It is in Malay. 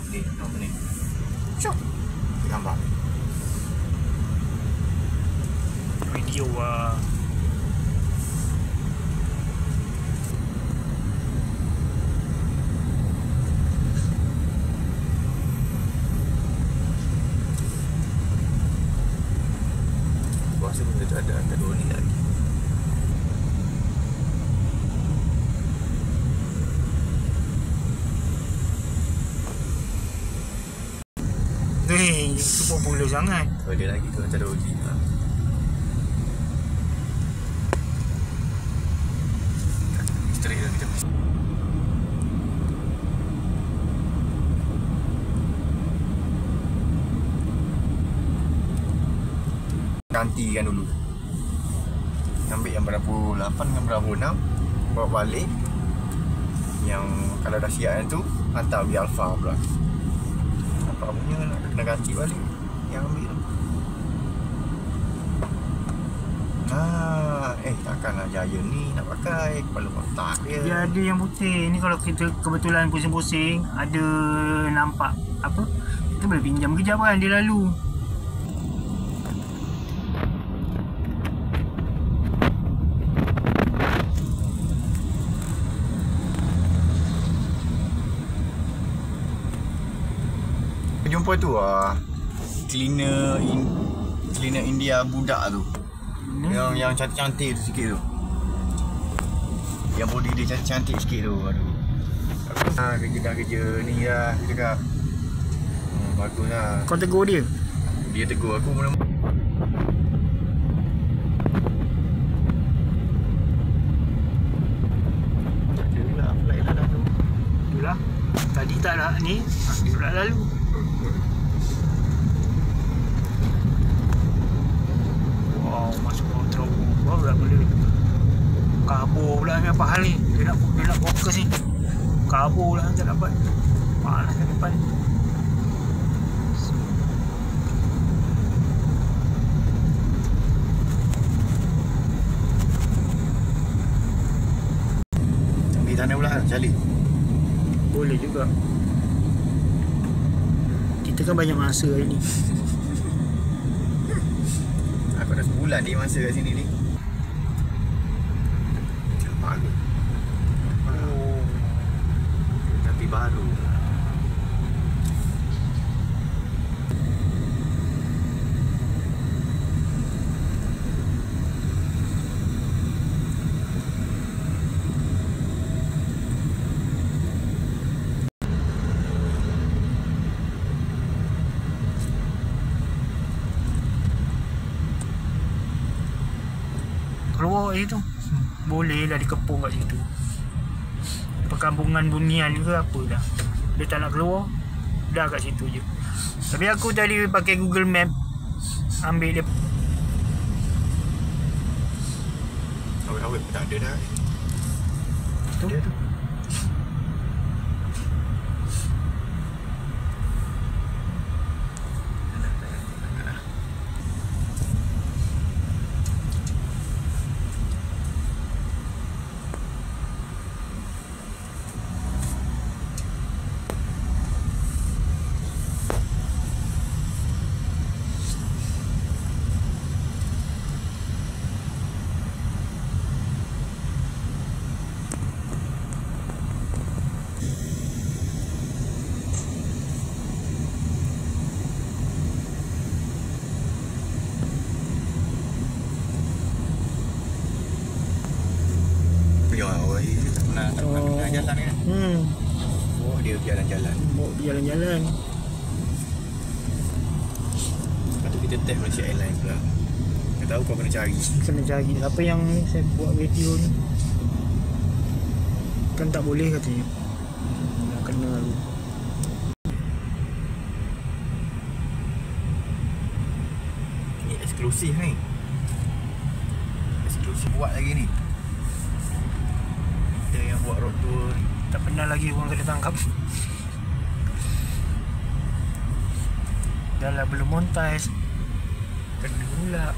Ni nama ni. Cuk. Gambar. Video Rasa benda tu ada dua ni lagi. itu popular sangat. Oh, ada lagi tu macam ada uji. Straight dah kita. Gantikan dulu. Ambil yang berapa 8 dengan berapa 6, bawa balik. Yang kalau dah siap yang tu, hantar pergi Alfa pula. Apa punya nak kena ganti balik yang ambil tu. Takkanlah Giant ni nak pakai kepala kotak dia. Dia ada yang putih. Ni kalau kita kebetulan pusing-pusing, ada nampak apa, kita boleh pinjam kejap kan, dia lalu. Jumpa tu cleaner India budak tu. Yang cantik-cantik tu sikit tu. Yang body dia cantik-cantik sikit tu. Aduh. Kerja ni lah dia cakap. Bagus lah. Kau tegur dia? Dia tegur aku mula-mula. Tak ada lah flight lah tu. Itulah. Tadi tak lah ni, dia pula lalu. Wow, masuk kontrol. Wah, pula boleh kabur pula ni, apa hal ni? Dia nak fokus ni. Kabur pula tak dapat. Panas kat depan. Ambil tanah pula Charlie. Boleh juga. Kita kan banyak masa hari ni. Aku dah sebulan ni masa kat sini ni. Baru. Oh. Tapi baru. Keluar je tu. Boleh lah dikepung kat situ. Perkampungan Bunian ke apa dah. Dia tak nak keluar, dah kat situ je. Tapi aku tadi pakai Google Map, ambil dia. Awet-awet pun tak ada dah. Tu. Dia tu. Tak pernah jalan kan? Oh, dia jalan-jalan. Bawa jalan-jalan. Lepas tu kita test Malaysia Airlines pula. Tak tahu kau kena cari. Kena cari. Apa yang saya buat video ni kan tak boleh katanya. Dah kena lalu. Ni eksklusif ni. Eksklusif buat lagi ni. Kita yang buat road tour ni. Tak pernah lagi orang kena tangkap. Dah lah belum monetize, kena pula.